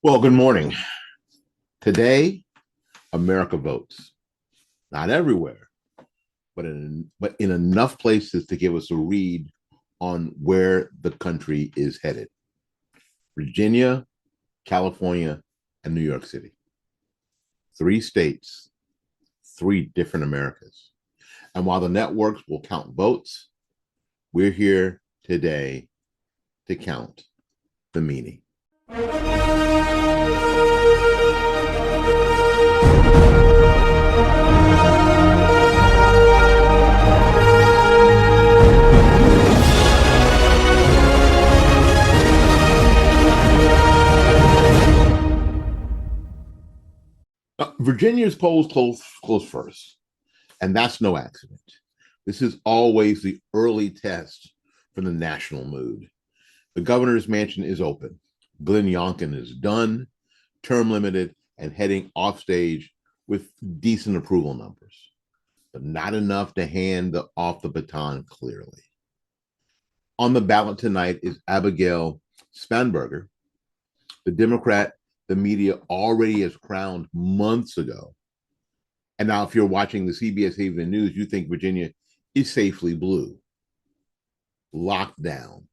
Well, good morning. Today, America votes. Not everywhere, but in enough places to give us a read on where the country is headed. Virginia, California, and New York City. Three states, three different Americas. And while the networks will count votes, we're here today to count the meaning. Virginia's polls close first, and that's no accident. This is always the early test for the national mood. The governor's mansion is open. Glenn Youngkin is done, term limited, and heading off stage with decent approval numbers, but not enough to hand off the baton clearly. On the ballot tonight is Abigail Spanberger, the Democrat the media already has crowned months ago. And now, if you're watching the CBS Evening News, you think Virginia is safely blue, locked down,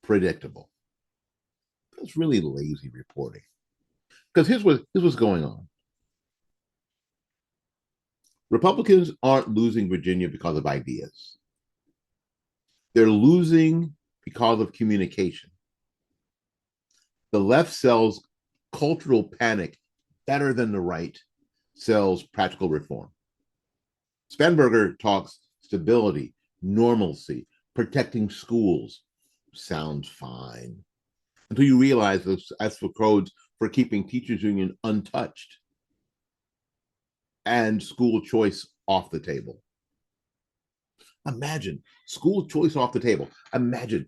predictable. That's really lazy reporting. Because here's what's going on. Republicans aren't losing Virginia because of ideas. They're losing because of communication. The left sells cultural panic better than the right sells practical reform. Spanberger talks stability, normalcy, protecting schools. Sounds fine. Until you realize that's for codes for keeping teachers' union untouched and school choice off the table. Imagine school choice off the table. Imagine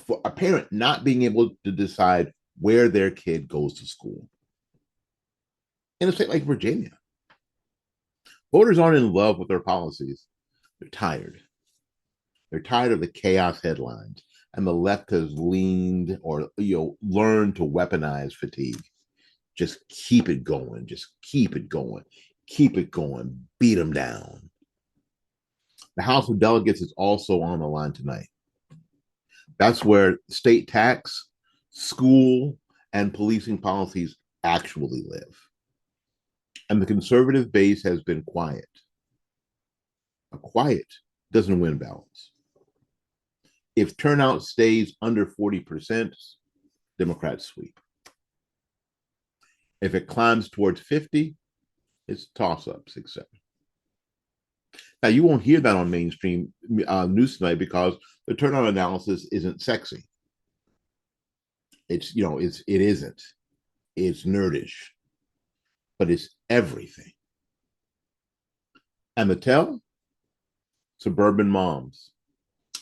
for a parent not being able to decide where their kid goes to school. In a state like Virginia, voters aren't in love with their policies. They're tired. They're tired of the chaos headlines, and the left has leaned or learned to weaponize fatigue. Just keep it going. Just keep it going. Keep it going. Beat them down. The House of Delegates is also on the line tonight. That's where state tax, school, and policing policies actually live. And the conservative base has been quiet. A quiet doesn't win balance. If turnout stays under 40%, Democrats sweep. If it climbs towards 50, it's toss up 6-7. Now you won't hear that on mainstream news tonight because the turnout analysis isn't sexy. It isn't. It's nerdish, but it's everything. And the tell? Suburban moms,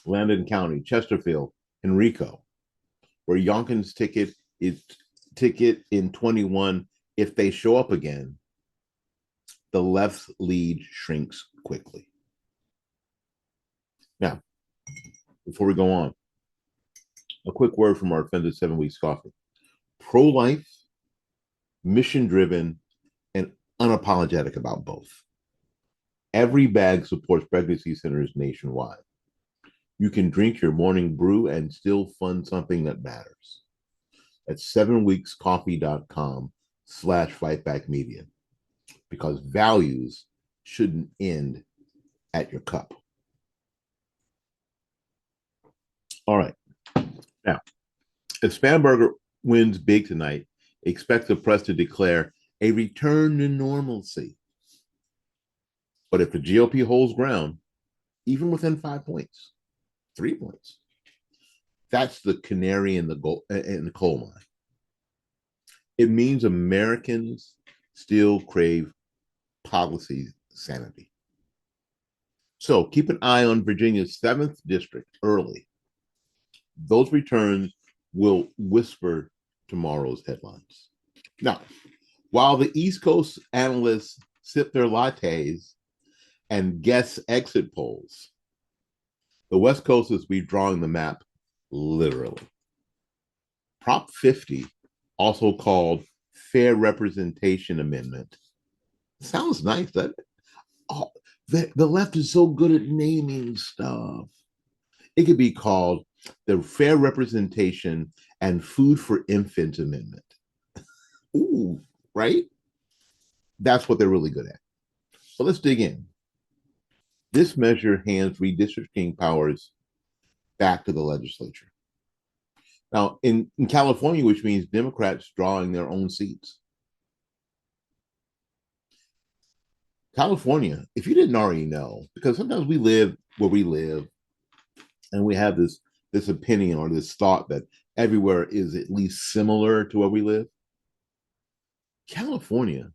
Landon County, Chesterfield, Henrico, where Youngkin's ticket in 21. If they show up again, the left's lead shrinks quickly. Now, before we go on, a quick word from our friends at 7 Weeks Coffee. Pro-life, mission-driven, and unapologetic about both. Every bag supports pregnancy centers nationwide. You can drink your morning brew and still fund something that matters. At 7weekscoffee.com/fightbackmedia, because values shouldn't end at your cup. All right. Now, if Spanberger wins big tonight, expect the press to declare a return to normalcy. But if the GOP holds ground, even within 5 points, 3 points, that's the canary in the coal mine. It means Americans still crave policy sanity. So keep an eye on Virginia's 7th district early. Those returns will whisper tomorrow's headlines. Now, while the East Coast analysts sip their lattes and guess exit polls, the West Coast is redrawing the map literally. Prop 50 also called Fair Representation Amendment. Sounds nice, doesn't it? Oh, the left is so good at naming stuff. It could be called the Fair Representation and Food for Infants Amendment. Ooh, right? That's what they're really good at. So let's dig in. This measure hands redistricting powers back to the legislature. Now, in California, which means Democrats drawing their own seats. California, if you didn't already know, because sometimes we live where we live and we have this opinion or this thought that everywhere is at least similar to where we live. California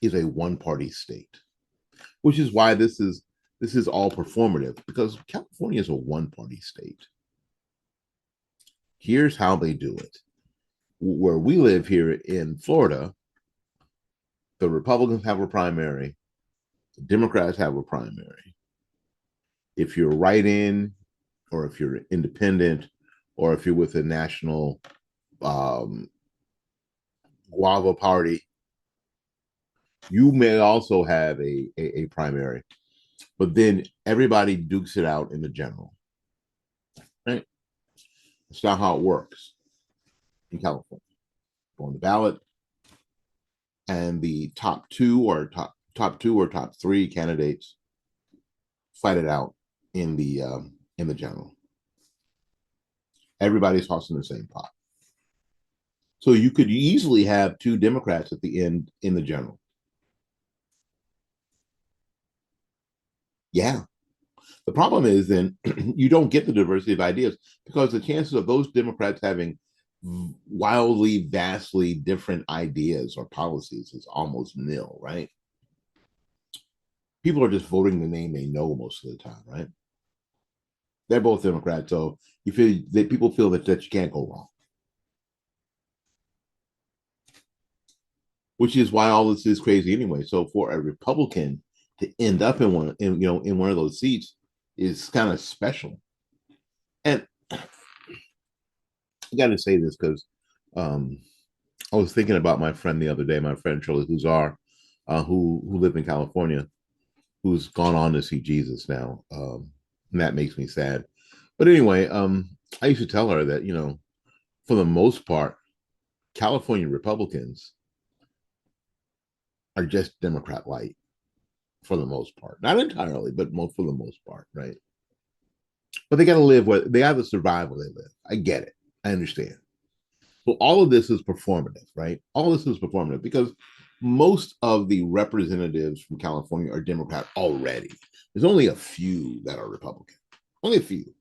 is a one-party state, which is why this is all performative because California is a one-party state. Here's how they do it. Where we live here in Florida, the Republicans have a primary, the Democrats have a primary. If you're write-in, or if you're independent, or if you're with a national guava party, you may also have a primary. But then everybody dukes it out in the general. Right? That's not how it works in California. Go on the ballot, and the top two or top three candidates fight it out in the general. Everybody's tossing the same pot. So you could easily have two Democrats at the end in the general. Yeah. The problem is then you don't get the diversity of ideas because the chances of those Democrats having wildly, vastly different ideas or policies is almost nil, right? People are just voting the name they know most of the time, right? They're both Democrats, so you feel that people feel that you can't go wrong. Which is why all this is crazy anyway. So for a Republican to end up in one of those seats is kind of special. And I got to say this because um, I was thinking about my friend the other day, my friend Charlie Huzar, who lived in California, who's gone on to see Jesus now, and that makes me sad. But anyway, I used to tell her that for the most part, California Republicans are just Democrat light for the most part, not entirely, but for the most part, right? But they got to live where they have to survive where they live. I get it. I understand. So all of this is performative, right? All this is performative because most of the representatives from California are Democrat already. There's only a few that are Republican. Only a few.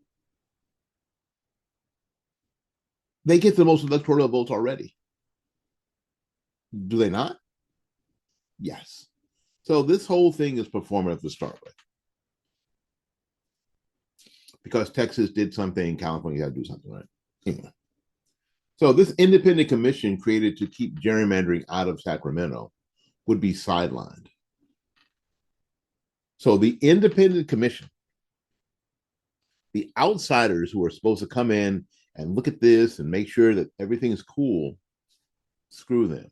They get the most electoral votes already. Do they not? Yes. So this whole thing is performative to start with. Because Texas did something, California got to do something, right? Anyway. So this independent commission created to keep gerrymandering out of Sacramento would be sidelined. So the independent commission, the outsiders who are supposed to come in and look at this and make sure that everything is cool, screw them.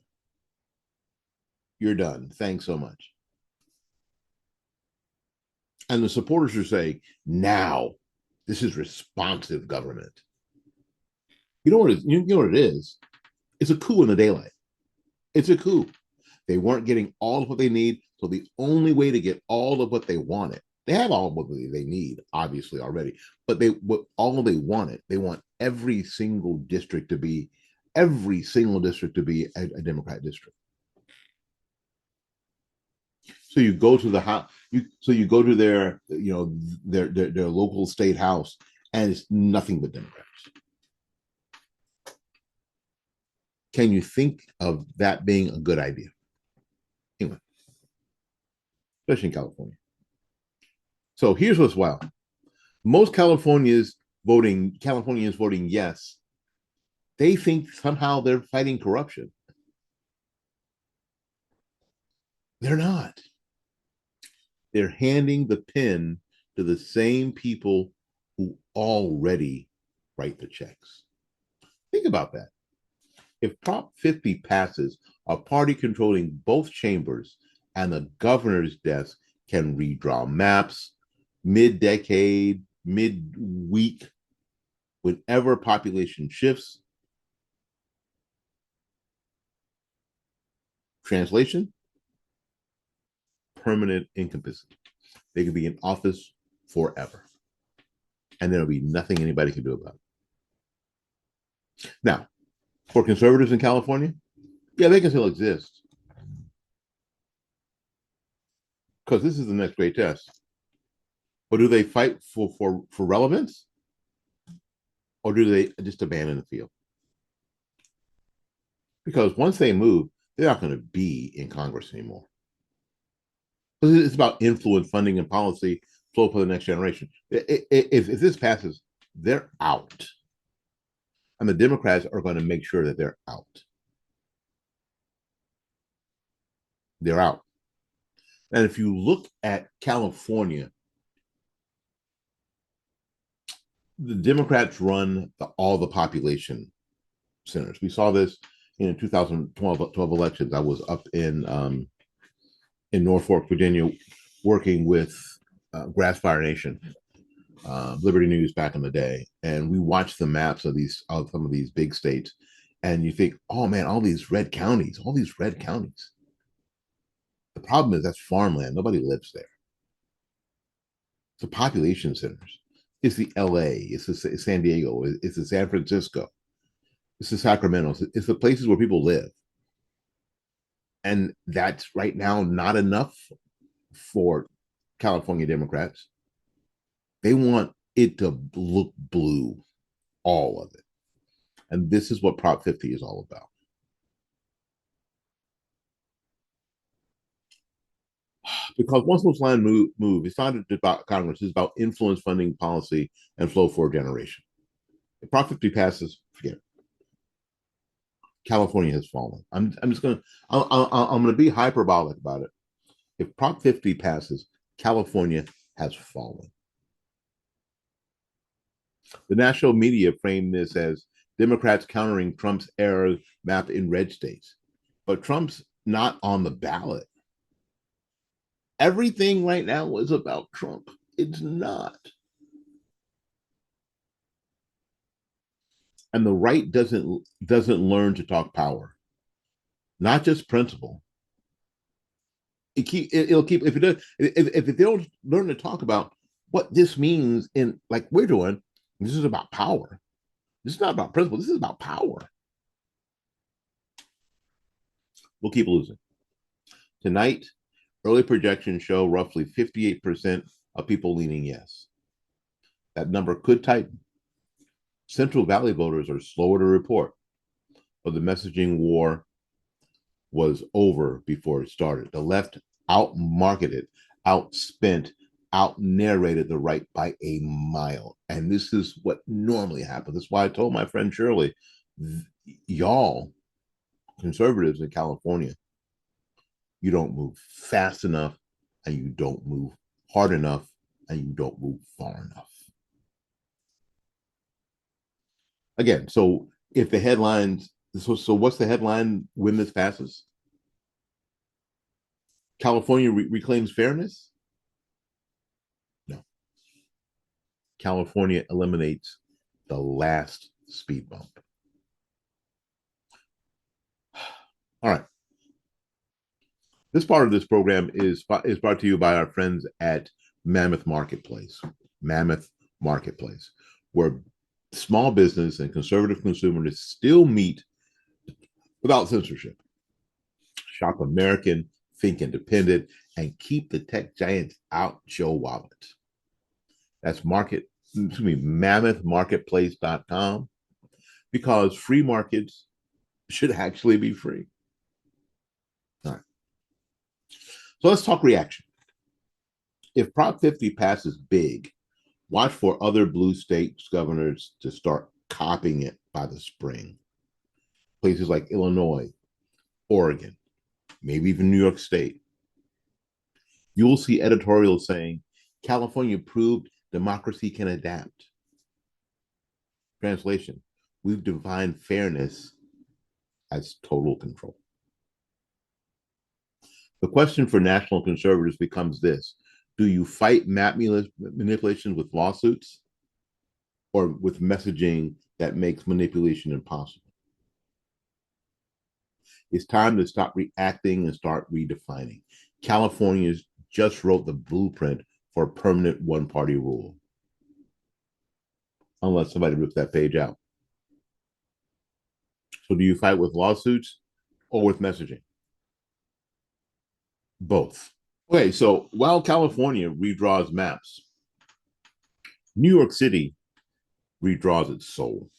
You're done. Thanks so much. And the supporters are saying, now, this is responsive government. You know what it is? It's a coup in the daylight. It's a coup. They weren't getting all of what they need, so the only way to get all of what they wanted, they have all of what they need, obviously already, but all they wanted, they want every single district to be a Democrat district. So you go to the house, you go to their local state house, and it's nothing but Democrats. Can you think of that being a good idea? Anyway, especially in California. So here's what's wild. Most Californians voting yes, they think somehow they're fighting corruption. They're not. They're handing the pen to the same people who already write the checks. Think about that. If Prop 50 passes, a party controlling both chambers and the governor's desk can redraw maps mid-decade, mid-week, whenever population shifts. Translation: permanent incompetency. They could be in office forever, and there'll be nothing anybody can do about it. Now, for conservatives in California, yeah, they can still exist because this is the next great test. Or do they fight for relevance, or do they just abandon the field? Because once they move, they're not going to be in Congress anymore. It's about influence, funding, and policy flow for the next generation. If this passes, they're out. And the Democrats are going to make sure that they're out. They're out. And if you look at California, the Democrats run all the population centers. We saw this in 2012 elections. I was up in Norfolk, Virginia, working with Grassfire Nation, Liberty News back in the day, and we watched the maps of some of these big states, and you think, oh man, all these red counties. The problem is that's farmland. Nobody lives there. It's the population centers. It's the LA. It's the San Diego. It's the San Francisco. It's the Sacramento. It's the places where people live. And that's right now not enough for California Democrats. They want it to look blue, all of it. And this is what Prop 50 is all about. Because once those lines move, it's not about Congress, it's about influence, funding, policy, and flow for a generation. If Prop 50 passes, forget it. California has fallen. I'm just I'm going to be hyperbolic about it. If Prop 50 passes, California has fallen. The national media framed this as Democrats countering Trump's error map in red states. But Trump's not on the ballot. Everything right now is about Trump. It's not. And the right doesn't learn to talk power, not just principle. It'll keep if it does if they don't learn to talk about what this means in like we're doing. This is about power. This is not about principle. This is about power. We'll keep losing. Tonight, early projections show roughly 58% of people leaning yes. That number could tighten. Central Valley voters are slower to report, but the messaging war was over before it started. The left out-marketed, outspent, out-narrated the right by a mile. And this is what normally happens. That's why I told my friend Shirley, y'all, conservatives in California, you don't move fast enough, and you don't move hard enough, and you don't move far enough. Again, so if the headlines, so what's the headline when this passes? California reclaims fairness? No. California eliminates the last speed bump. All right. This part of this program is brought to you by our friends at Mammoth Marketplace. Mammoth Marketplace, where small business and conservative consumers still meet without censorship. Shop American, think independent, and keep the tech giants out your wallet. That's mammothmarketplace.com, because free markets should actually be free. All right. So let's talk reaction. If Prop 50 passes big, watch for other blue states governors to start copying it by the spring. Places like Illinois, Oregon, maybe even New York State. You will see editorials saying California proved democracy can adapt. Translation: we've defined fairness has total control. The question for national conservatives becomes this: do you fight map manipulation with lawsuits or with messaging that makes manipulation impossible? It's time to stop reacting and start redefining. California just wrote the blueprint for a permanent one party rule, unless somebody rips that page out. So, do you fight with lawsuits or with messaging? Both. Okay, so while California redraws maps, New York City redraws its soul.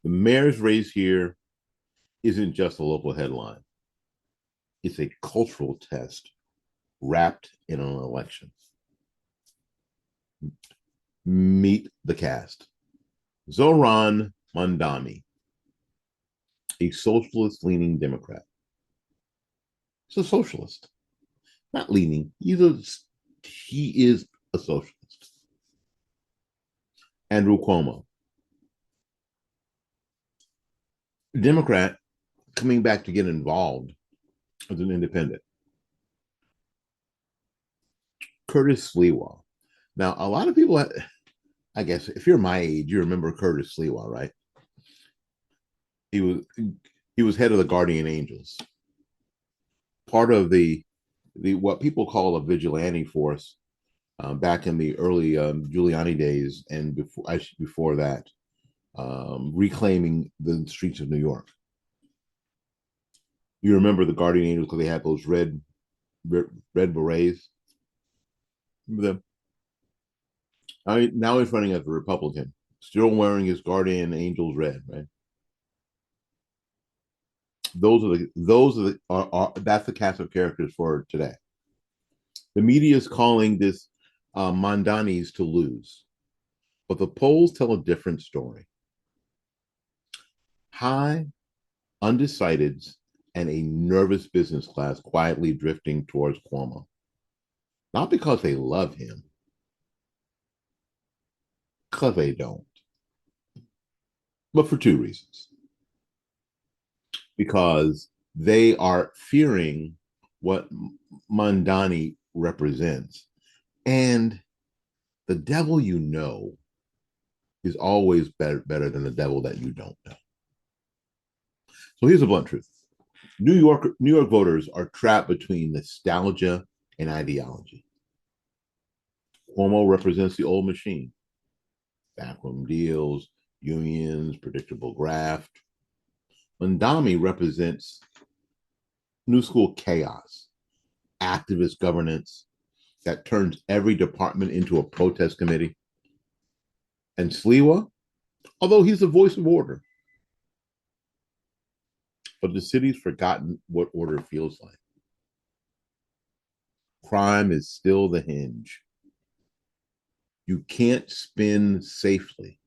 The mayor's race here isn't just a local headline, it's a cultural test wrapped in an election. Meet the cast. Zohran Mamdani, a socialist leaning Democrat. He's a socialist, not leaning, he is a socialist. Andrew Cuomo, Democrat coming back to get involved as an independent. Curtis Sliwa. Now, a lot of people, I guess, if you're my age, you remember Curtis Sliwa, right? He was head of the Guardian Angels, part of the what people call a vigilante force back in the early Giuliani days and before that, reclaiming the streets of New York. You remember the Guardian Angels because they had those red berets. Remember them? Now he's running as a Republican, still wearing his Guardian Angels red, right? That's the cast of characters for today. The media is calling this Mamdani's to lose, but the polls tell a different story. High undecideds and a nervous business class quietly drifting towards Cuomo, not because they love him, because they don't, but for two reasons. Because they are fearing what Mamdani represents. And the devil you know is always better than the devil that you don't know. So here's the blunt truth. New York voters are trapped between nostalgia and ideology. Cuomo represents the old machine. Backroom deals, unions, predictable graft. Mamdani represents new school chaos, activist governance that turns every department into a protest committee. And Sliwa, although he's the voice of order, but the city's forgotten what order feels like. Crime is still the hinge. You can't spin safely.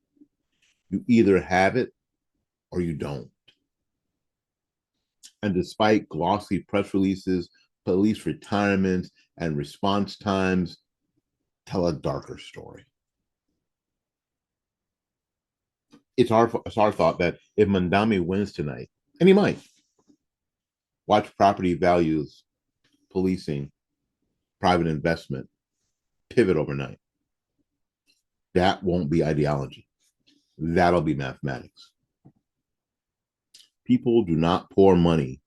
You either have it or you don't. And despite glossy press releases, police retirements, and response times tell a darker story. It's our thought that if Mamdani wins tonight, and he might, watch property values, policing, private investment pivot overnight. That won't be ideology. That'll be mathematics. People do not pour money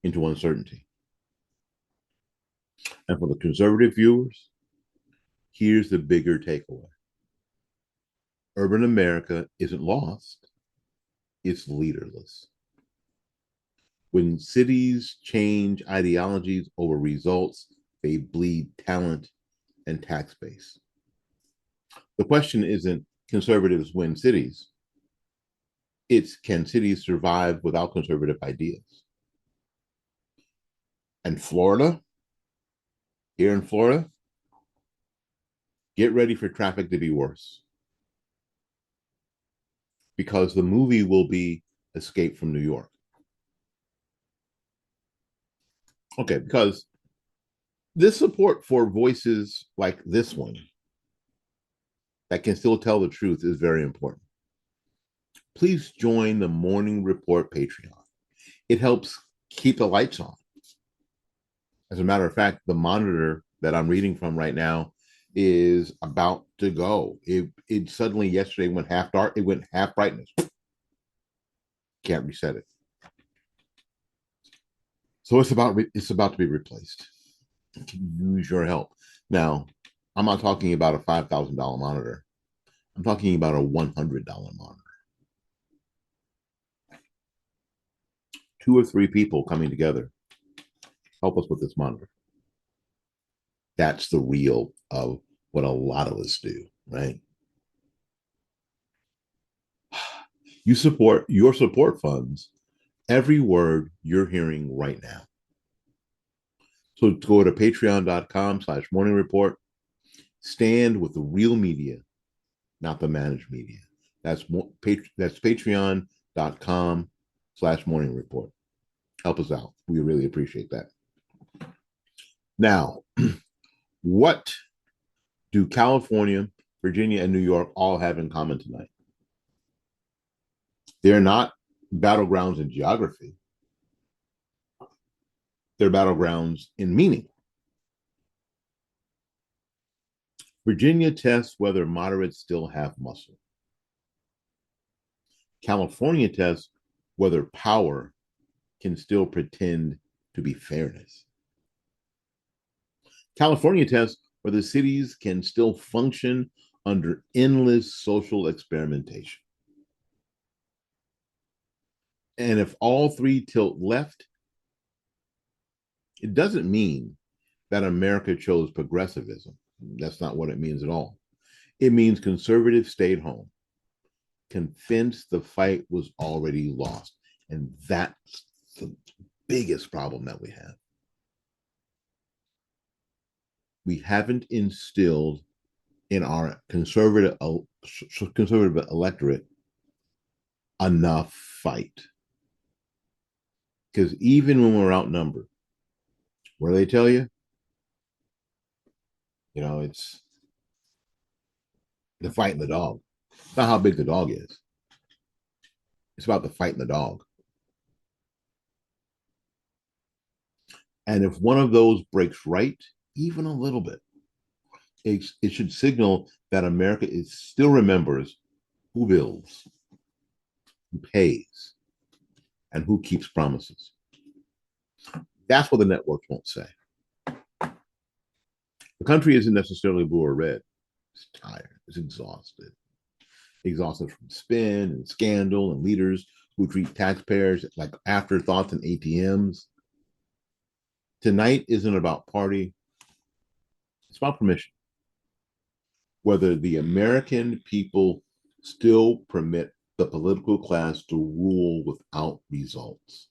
into uncertainty. And for the conservative viewers, here's the bigger takeaway. Urban America isn't lost, it's leaderless. When cities change ideologies over results, they bleed talent and tax base. The question isn't conservatives win cities, it's can cities survive without conservative ideas? And Florida, here in Florida, get ready for traffic to be worse. Because the movie will be Escape from New York. Okay, because this support for voices like this one that can still tell the truth is very important. please join the Morning Report Patreon. It helps keep the lights on. As a matter of fact, the monitor that I'm reading from right now is about to go. It suddenly yesterday went half dark. It went half brightness. Can't reset it. So it's about to be replaced. Can use your help. Now, I'm not talking about a $5,000 monitor. I'm talking about a $100 monitor. 2 or 3 people coming together help us with this monitor. That's the real of what a lot of us do, right? You support your support funds every word you're hearing right now. So go to patreon.com/morning report. Stand with the real media, not the managed media. That's patreon.com/morning report. Help us out. We really appreciate that. Now, what do California, Virginia, and New York all have in common tonight? They're not battlegrounds in geography. They're battlegrounds in meaning. Virginia tests whether moderates still have muscle. California tests whether power can still pretend to be fairness. California tests whether cities can still function under endless social experimentation. And if all three tilt left, it doesn't mean that America chose progressivism. That's not what it means at all. It means conservatives stayed home, convinced the fight was already lost. And that's the biggest problem that we have. We haven't instilled in our conservative electorate enough fight. Because even when we're outnumbered, what do they tell you? It's the fight in the dog. It's not how big the dog is. It's about the fight in the dog. And if one of those breaks right, even a little bit, it should signal that America still remembers who builds, who pays, and who keeps promises. That's what the networks won't say. The country isn't necessarily blue or red. It's tired. It's exhausted. Exhausted from spin and scandal and leaders who treat taxpayers like afterthoughts and ATMs. Tonight isn't about party. It's about permission. Whether the American people still permit the political class to rule without results.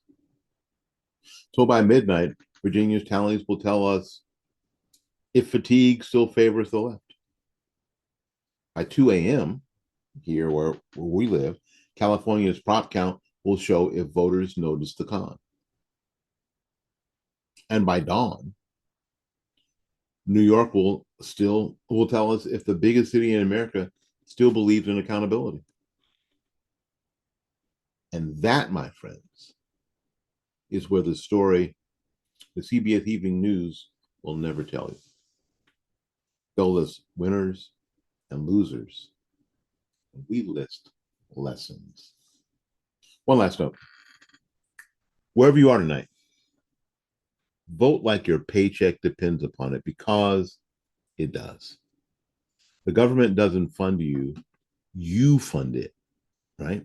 So by midnight, Virginia's tallies will tell us if fatigue still favors the left. By 2 a.m., here where we live, California's prop count will show if voters notice the con. And by dawn, New York will tell us if the biggest city in America still believes in accountability. And that, my friends, is where the story the CBS Evening News will never tell you. They'll list winners and losers. We list lessons. One last note. Wherever you are tonight, vote like your paycheck depends upon it, because it does. The government doesn't fund you, you fund it, right?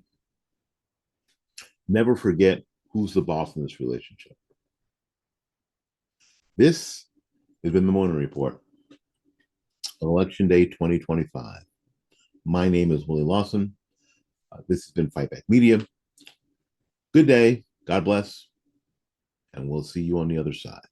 Never forget who's the boss in this relationship. This has been the Morning Report, Election Day 2025. My name is Willie Lawson. This has been Fight Back Media. Good day, God bless, and we'll see you on the other side.